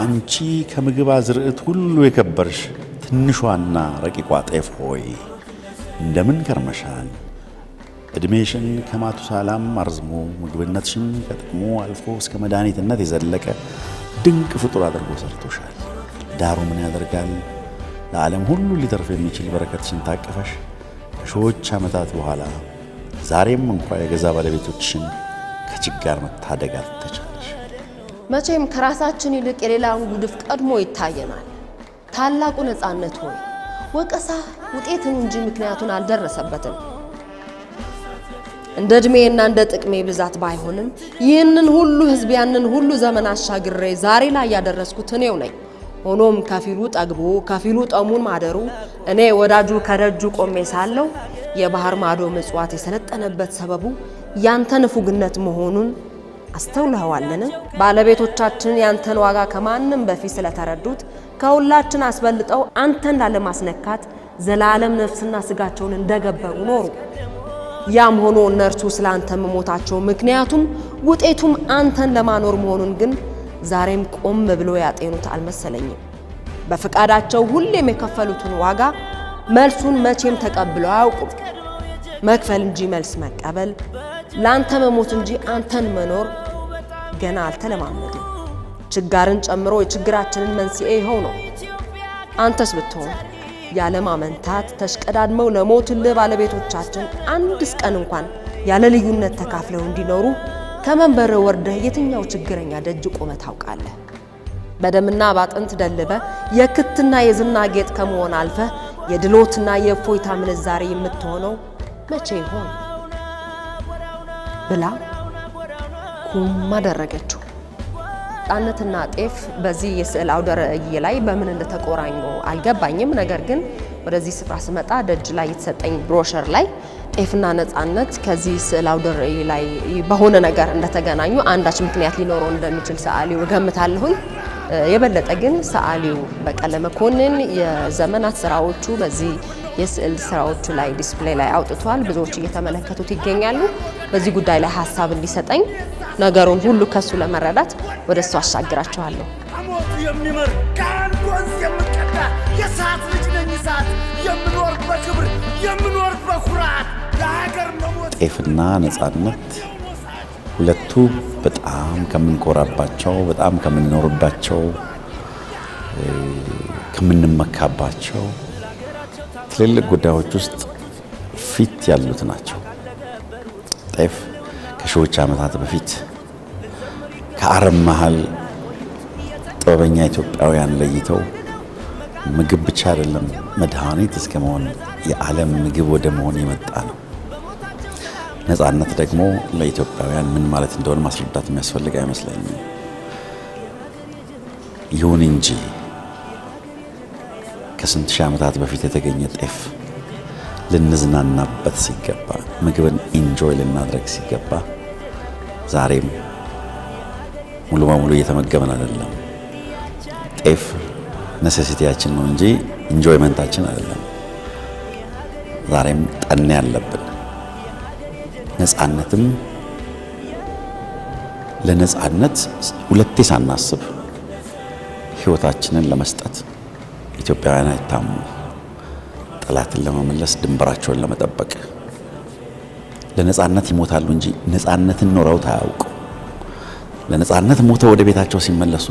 አንቺ ከምግብ አዝርዕት ሁሉ የከበርሽ ትንሿና ረቂቋ ጤፍ ሆይ እንደምን ከርመሻል? እድሜሽን ከማቱሳላም አርዝሞ ምግብነትሽን ከጥቅሙ አልፎ እስከ መድኃኒትነት የዘለቀ ድንቅ ፍጡር አድርጎ ሰርቶሻል። ዳሩ ምን ያደርጋል ለዓለም ሁሉ ሊተርፍ የሚችል በረከትሽን ታቀፈሽ ከሺዎች ዓመታት በኋላ ዛሬም እንኳ የገዛ ባለቤቶችሽን ከችጋር መታደግ አልተቻለሽ። መቼም ከራሳችን ይልቅ የሌላውን ጉድፍ ቀድሞ ይታየናል። ታላቁ ነፃነት ሆይ ወቀሳ ውጤትን እንጂ ምክንያቱን አልደረሰበትም። እንደ እድሜና እንደ ጥቅሜ ብዛት ባይሆንም ይህንን ሁሉ ህዝብ ያንን ሁሉ ዘመን አሻግሬ ዛሬ ላይ ያደረስኩት እኔው ነኝ። ሆኖም ከፊሉ ጠግቦ ከፊሉ ጠሙን ማደሩ እኔ ወዳጁ ከደጁ ቆሜ ሳለው የባህር ማዶ ምጽዋት የሰለጠነበት ሰበቡ ያንተ ንፉግነት መሆኑን አስተውለዋለን። ባለቤቶቻችን ያንተን ዋጋ ከማንም በፊት ስለተረዱት ከሁላችን አስበልጠው አንተን ላለማስነካት ዘላለም ነፍስና ስጋቸውን እንደገበሩ ኖሩ። ያም ሆኖ እነርሱ ስላንተ መሞታቸው ምክንያቱም ውጤቱም አንተን ለማኖር መሆኑን ግን ዛሬም ቆም ብሎ ያጤኑት አልመሰለኝም። በፍቃዳቸው ሁሌም የከፈሉትን ዋጋ መልሱን መቼም ተቀብለው አያውቁም። መክፈል እንጂ መልስ መቀበል፣ ላንተ መሞት እንጂ አንተን መኖር ገና አልተለማመዱም። ችጋርን ጨምሮ የችግራችንን መንስኤ ይኸው ነው። አንተስ ብትሆን ያለ ማመንታት ተሽቀዳድመው ለሞትልህ ባለቤቶቻችን አንድስ ቀን እንኳን ያለ ልዩነት ተካፍለው እንዲኖሩ ከመንበር ወርደህ የትኛው ችግረኛ ደጅ ቆመህ ታውቃለህ? በደምና ባጥንት ደልበ የክትና የዝና ጌጥ ከመሆን አልፈ የድሎትና የእፎይታ ምንዛሬ የምትሆነው መቼ ይሆን ብላ ኩም አደረገችው። ጣነትና ጤፍ በዚህ የስዕል አውደ ርዕይ ላይ በምን እንደተቆራኙ አልገባኝም። ነገር ግን ወደዚህ ስፍራ ስመጣ ደጅ ላይ የተሰጠኝ ብሮሸር ላይ ጤፍና ነፃነት ከዚህ ስዕል አውደ ርዕይ ላይ በሆነ ነገር እንደተገናኙ አንዳች ምክንያት ሊኖረው እንደሚችል ሰዓሊው እገምታለሁኝ። የበለጠ ግን ሰዓሊው በቀለ መኮንን የዘመናት ስራዎቹ በዚህ የስዕል ስራዎቹ ላይ ዲስፕሌይ ላይ አውጥቷል። ብዙዎች እየተመለከቱት ይገኛሉ። በዚህ ጉዳይ ላይ ሐሳብ እንዲሰጠኝ ነገሩን ሁሉ ከሱ ለመረዳት ወደሱ አሻግራችኋለሁ። አሞቱ የሚመር ከአንድ ወንዝ የምቀዳ የሰዓት ልጅ ነኝ። ሰዓት የምኖር በክብር የምኖር በኩራት ለሀገር መሞት። ጤፍና ነፃነት ሁለቱ በጣም ከምንኮራባቸው በጣም ከምንኖርባቸው ከምንመካባቸው ትልልቅ ጉዳዮች ውስጥ ፊት ያሉት ናቸው። ጤፍ ከሺዎች ዓመታት በፊት ከአረም መሃል ጥበበኛ ኢትዮጵያውያን ለይተው ምግብ ብቻ አይደለም መድኃኒት እስከ መሆን የዓለም ምግብ ወደ መሆን የመጣ ነው። ነፃነት ደግሞ ለኢትዮጵያውያን ምን ማለት እንደሆነ ማስረዳት የሚያስፈልግ አይመስለኝም። ይሁን እንጂ ከስንት ሺህ ዓመታት በፊት የተገኘ ጤፍ ልንዝናናበት ሲገባ ምግብን ኢንጆይ ልናድረግ ሲገባ ዛሬም ሙሉ በሙሉ እየተመገበን አይደለም። ጤፍ ነሴሲቲያችን ነው እንጂ ኢንጆይመንታችን አይደለም። ዛሬም ጠኔ ያለብን ነፃነትም ለነፃነት ሁለቴ ሳናስብ ሕይወታችንን ለመስጠት ኢትዮጵያውያን አይታሙ። ጠላትን ለመመለስ ድንበራቸውን ለመጠበቅ ለነፃነት ይሞታሉ እንጂ ነፃነትን ኖረው ታያውቁ። ለነፃነት ሞተው ወደ ቤታቸው ሲመለሱ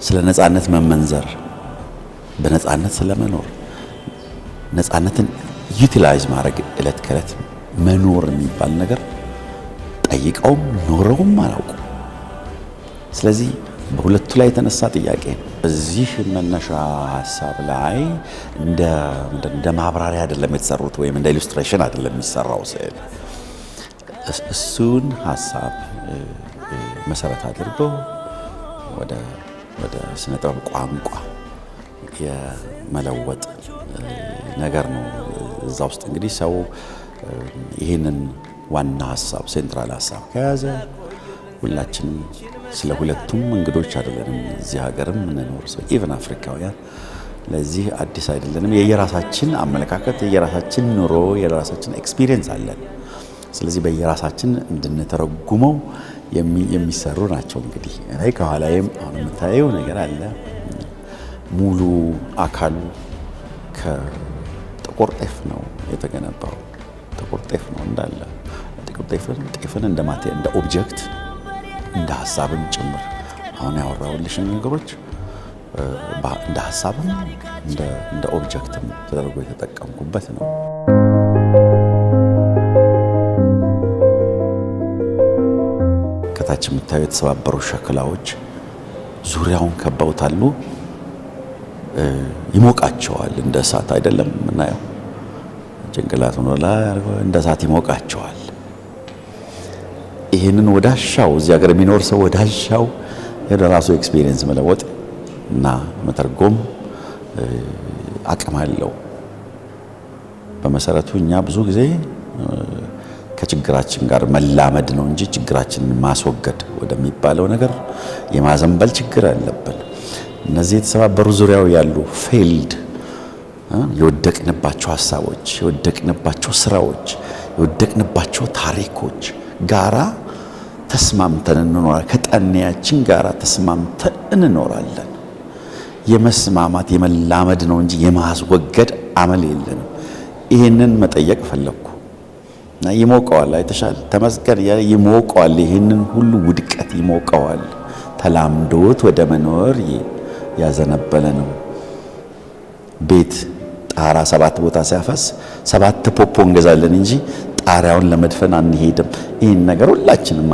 ስለ ነፃነት መመንዘር፣ በነፃነት ስለመኖር ነፃነትን ዩቲላይዝ ማድረግ እለት ከእለት መኖር የሚባል ነገር ጠይቀውም ኖረውም አላውቁ። ስለዚህ በሁለቱ ላይ የተነሳ ጥያቄ በዚህ መነሻ ሐሳብ ላይ እንደ ማብራሪያ አይደለም የተሰሩት ወይም እንደ ኢሉስትሬሽን አይደለም የሚሰራው ስዕል። እሱን ሐሳብ መሰረት አድርጎ ወደ ስነ ጥበብ ቋንቋ የመለወጥ ነገር ነው። እዛ ውስጥ እንግዲህ ሰው ይህንን ዋና ሐሳብ ሴንትራል ሐሳብ ከያዘ ሁላችንም ስለ ሁለቱም እንግዶች አይደለንም። እዚህ ሀገርም እንኖር ሰው ኢቭን አፍሪካውያን ለዚህ አዲስ አይደለንም። የየራሳችን አመለካከት፣ የየራሳችን ኑሮ፣ የየራሳችን ኤክስፒሪየንስ አለን። ስለዚህ በየራሳችን እንድንተረጉመው የሚሰሩ ናቸው። እንግዲህ እኔ ከኋላዬም አሁን የምታየው ነገር አለ። ሙሉ አካሉ ከጥቁር ጤፍ ነው የተገነባው። ጥቁር ጤፍ ነው እንዳለ ጥቁር ጤፍን እንደ ኦብጀክት እንደ ሀሳብም ጭምር አሁን ያወራሁልሽን ነገሮች እንደ ሀሳብም እንደ ኦብጀክትም ተደርጎ የተጠቀምኩበት ነው። ከታች የምታዩ የተሰባበሩ ሸክላዎች ዙሪያውን ከበውታሉ። ይሞቃቸዋል። እንደ እሳት አይደለም የምናየው፣ ጭንቅላቱን ላይ እንደ እሳት ይሞቃቸዋል። ይህንን ወዳሻው እዚህ ሀገር የሚኖር ሰው ወዳሻው የራሱ ኤክስፒሪየንስ መለወጥ እና መተርጎም አቅም አለው። በመሰረቱ እኛ ብዙ ጊዜ ከችግራችን ጋር መላመድ ነው እንጂ ችግራችንን ማስወገድ ወደሚባለው ነገር የማዘንበል ችግር አለብን። እነዚህ የተሰባበሩ ዙሪያው ያሉ ፌልድ የወደቅንባቸው ሀሳቦች፣ የወደቅንባቸው ስራዎች፣ የወደቅንባቸው ታሪኮች ጋራ ተስማምተን እንኖራለን። ከጠኔያችን ጋራ ተስማምተን እንኖራለን። የመስማማት የመላመድ ነው እንጂ የማስወገድ አመል የለንም። ይህንን መጠየቅ ፈለግኩ እና ይሞቀዋል። አይተሻል፣ ተመስገን ያለ ይሞቀዋል። ይህንን ሁሉ ውድቀት ይሞቀዋል። ተላምዶት ወደ መኖር ያዘነበለ ነው። ቤት ጣራ 7 ቦታ ሲያፈስ 7 ፖፖ እንገዛለን እንጂ ጣሪያውን ለመድፈን አንሄድም። ይህን ነገር ሁላችንም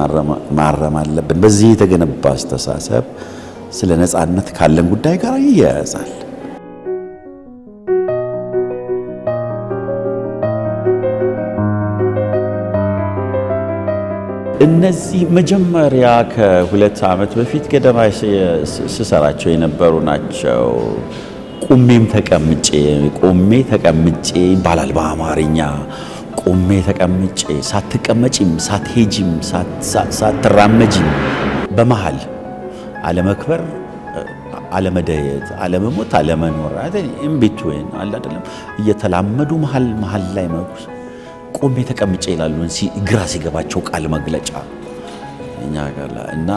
ማረም አለብን። በዚህ የተገነባ አስተሳሰብ ስለ ነጻነት ካለን ጉዳይ ጋር ይያያዛል። እነዚህ መጀመሪያ ከ2 ዓመት በፊት ገደማ ስሰራቸው የነበሩ ናቸው። ቁሜም ተቀምጬ ይባላል በአማርኛ። ቁሜ ተቀምጬ፣ ሳትቀመጪም፣ ሳትሄጂም፣ ሳትራመጂም በመሃል አለመክበር፣ አለመደየት፣ አለመሞት፣ አለመኖር እምቢት ወይን አለ አይደለም እየተላመዱ መሃል ላይ መጉስ ቆሜ ተቀምጬ ይላሉ ግራ ሲገባቸው ቃል መግለጫ እኛ ጋር እና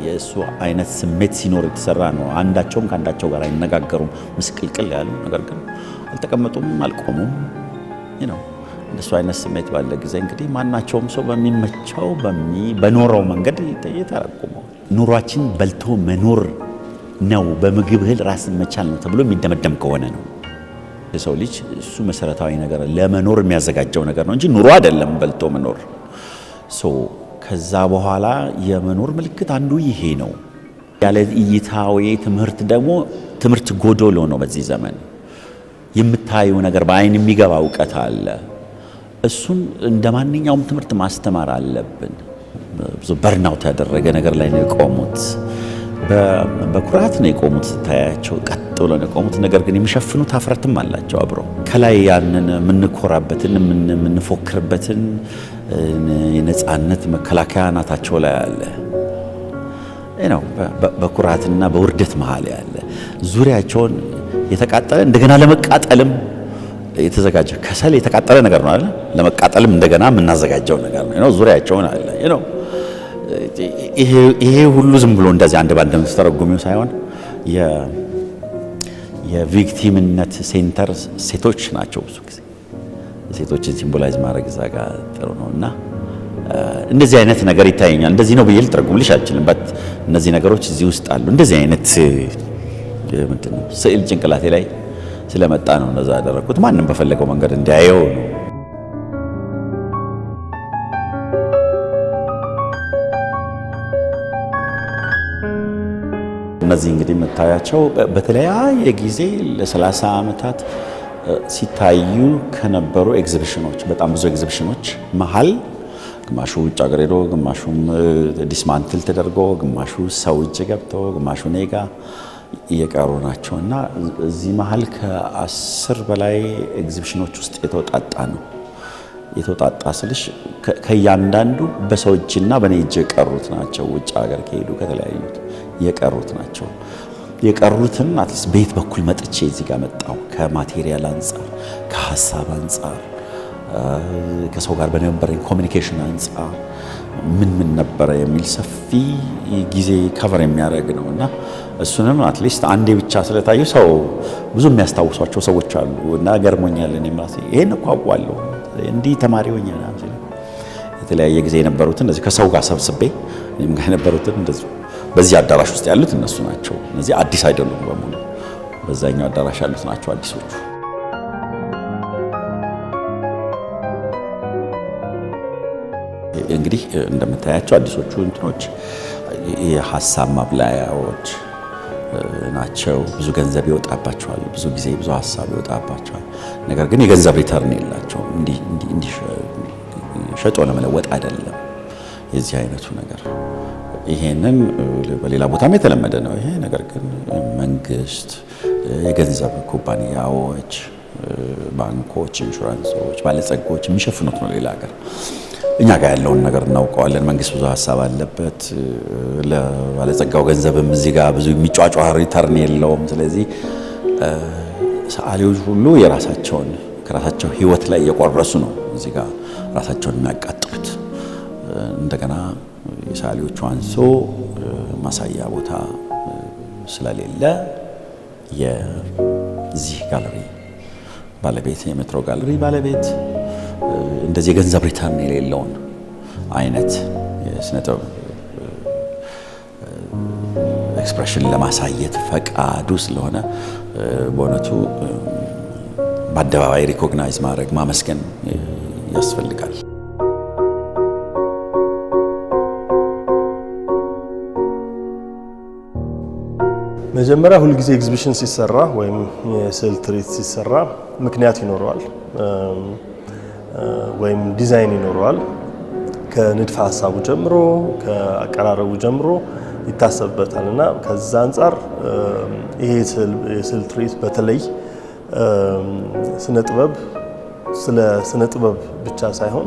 የእሱ አይነት ስሜት ሲኖር የተሰራ ነው። አንዳቸውም ከአንዳቸው ጋር አይነጋገሩም፣ ምስቅልቅል ያሉ ነገር ግን አልተቀመጡም፣ አልቆሙም ነው። እንደሱ አይነት ስሜት ባለ ጊዜ እንግዲህ ማናቸውም ሰው በሚመቸው በኖረው መንገድ የተረጎመው ኑሯችን በልቶ መኖር ነው፣ በምግብ እህል ራስን መቻል ነው ተብሎ የሚደመደም ከሆነ ነው። የሰው ልጅ እሱ መሰረታዊ ነገር ለመኖር የሚያዘጋጀው ነገር ነው እንጂ ኑሮ አይደለም በልቶ መኖር። ከዛ በኋላ የመኖር ምልክት አንዱ ይሄ ነው። ያለ እይታዊ ትምህርት ደግሞ ትምህርት ጎዶሎ ነው። በዚህ ዘመን የምታየው ነገር በአይን የሚገባ እውቀት አለ። እሱን እንደ ማንኛውም ትምህርት ማስተማር አለብን። ብዙ በርናውት ያደረገ ነገር ላይ ነው የቆሙት። በኩራት ነው የቆሙት። ስታያቸው ቀጥ ብለው ነው የቆሙት። ነገር ግን የሚሸፍኑት አፍረትም አላቸው አብረው። ከላይ ያንን የምንኮራበትን የምንፎክርበትን የነጻነት መከላከያ ናታቸው ላይ አለ ነው። በኩራትና በውርደት መሃል ያለ ዙሪያቸውን የተቃጠለ እንደገና ለመቃጠልም የተዘጋጀ ከሰል የተቃጠለ ነገር ነው አይደል? ለመቃጠልም እንደገና የምናዘጋጀው ነገር ነው። ዙሪያቸውን አለ ነው። ይሄ ሁሉ ዝም ብሎ እንደዚህ አንድ ባንድ ተረጉሚው ሳይሆን የቪክቲምነት ሴንተር ሴቶች ናቸው። ብዙ ጊዜ ሴቶችን ሲምቦላይዝ ማድረግ እዛ ጋር ጥሩ ነውና እንደዚህ አይነት ነገር ይታየኛል። እንደዚህ ነው ብዬ ልተረጉምልሽ አልችልም። እነዚህ ነገሮች እዚህ ውስጥ አሉ። እንደዚህ አይነት ምንድነው ስዕል ጭንቅላቴ ላይ ስለመጣ ነው እንደዛ ያደረኩት። ማንም በፈለገው መንገድ እንዲያየው ነው። እነዚህ እንግዲህ የምታያቸው በተለያየ ጊዜ ለ30 ዓመታት ሲታዩ ከነበሩ ኤግዚቢሽኖች፣ በጣም ብዙ ኤግዚቢሽኖች መሃል ግማሹ ውጭ ሀገር ሄዶ፣ ግማሹም ዲስማንትል ተደርጎ፣ ግማሹ ሰው እጅ ገብቶ፣ ግማሹ ኔጋ እየቀሩ ናቸው እና እዚህ መሃል ከ10 በላይ ኤግዚቢሽኖች ውስጥ የተወጣጣ ነው። የተወጣጣ ስልሽ ከእያንዳንዱ በሰው እጅና በኔ እጅ የቀሩት ናቸው። ውጭ ሀገር ከሄዱ ከተለያዩት የቀሩት ናቸው። የቀሩትን አትሊስት ቤት በኩል መጥቼ እዚህ ጋር መጣው። ከማቴሪያል አንጻር፣ ከሀሳብ አንጻር ከሰው ጋር በነበረኝ ኮሚኒኬሽን አንፃር ምን ነበረ የሚል ሰፊ ጊዜ ከቨር የሚያደርግ ነውና እሱንም አትሊስት አንዴ ብቻ ስለታዩ ሰው ብዙ የሚያስታውሷቸው ሰዎች አሉ እና ገርሞኛል። እኔም ራሴ ይሄን እኮ አውቀዋለሁ እንዲህ ተማሪ ሆኜ ምናምን የተለያየ ጊዜ የነበሩትን እንደዚህ ከሰው ጋር ሰብስቤ እኔም ጋር የነበሩትን እንደዚህ በዚህ አዳራሽ ውስጥ ያሉት እነሱ ናቸው። እነዚህ አዲስ አይደሉም በሙሉ በዛኛው አዳራሽ ያሉት ናቸው አዲሶቹ። እንግዲህ እንደምታያቸው አዲሶቹ እንትኖች የሐሳብ ማብላያዎች ናቸው። ብዙ ገንዘብ ይወጣባቸዋል፣ ብዙ ጊዜ ብዙ ሐሳብ ይወጣባቸዋል። ነገር ግን የገንዘብ ሪተርን የላቸውም። እንዲህ ሸጦ ለመለወጥ አይደለም የዚህ አይነቱ ነገር። ይሄንን በሌላ ቦታም የተለመደ ነው ይሄ ነገር። ግን መንግስት፣ የገንዘብ ኩባንያዎች፣ ባንኮች፣ ኢንሹራንሶች፣ ባለጸጎች የሚሸፍኑት ነው ሌላ ሀገር። እኛ ጋር ያለውን ነገር እናውቀዋለን። መንግስት ብዙ ሐሳብ አለበት። ለባለጸጋው ገንዘብም እዚህ ጋር ብዙ የሚጫጫ ሪተርን የለውም። ስለዚህ ሰዓሊዎች ሁሉ የራሳቸውን ከራሳቸው ህይወት ላይ እየቆረሱ ነው እዚህ ጋር ራሳቸውን የሚያቃጥሉት። እንደገና የሰዓሊዎቹ አንሶ ማሳያ ቦታ ስለሌለ የዚህ ጋለሪ ባለቤት የሜትሮ ጋለሪ ባለቤት እንደዚህ የገንዘብ ሪተርን የሌለውን አይነት የስነ ጥበብ ኤክስፕሬሽን ለማሳየት ፈቃዱ ስለሆነ በእውነቱ በአደባባይ ሪኮግናይዝ ማድረግ ማመስገን ያስፈልጋል። መጀመሪያ ሁሉ ጊዜ ኤግዚቢሽን ሲሰራ ወይም የስዕል ትርኢት ሲሰራ ምክንያት ይኖረዋል ወይም ዲዛይን ይኖረዋል። ከንድፈ ሐሳቡ ጀምሮ ከአቀራረቡ ጀምሮ ይታሰብበታል እና ከዛ አንፃር ይሄ የስዕል ትርኢት በተለይ ስነ ጥበብ ብቻ ሳይሆን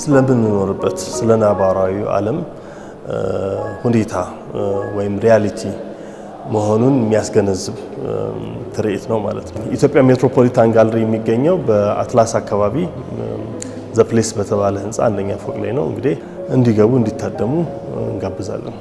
ስለምንኖርበት ስለ ነባራዊ ዓለም ሁኔታ ወይም ሪያሊቲ መሆኑን የሚያስገነዝብ ትርኢት ነው ማለት ነው። ኢትዮጵያ ሜትሮፖሊታን ጋለሪ የሚገኘው በአትላስ አካባቢ ዘ ፕሌስ በተባለ ህንፃ አንደኛ ፎቅ ላይ ነው። እንግዲህ እንዲገቡ እንዲታደሙ እንጋብዛለን።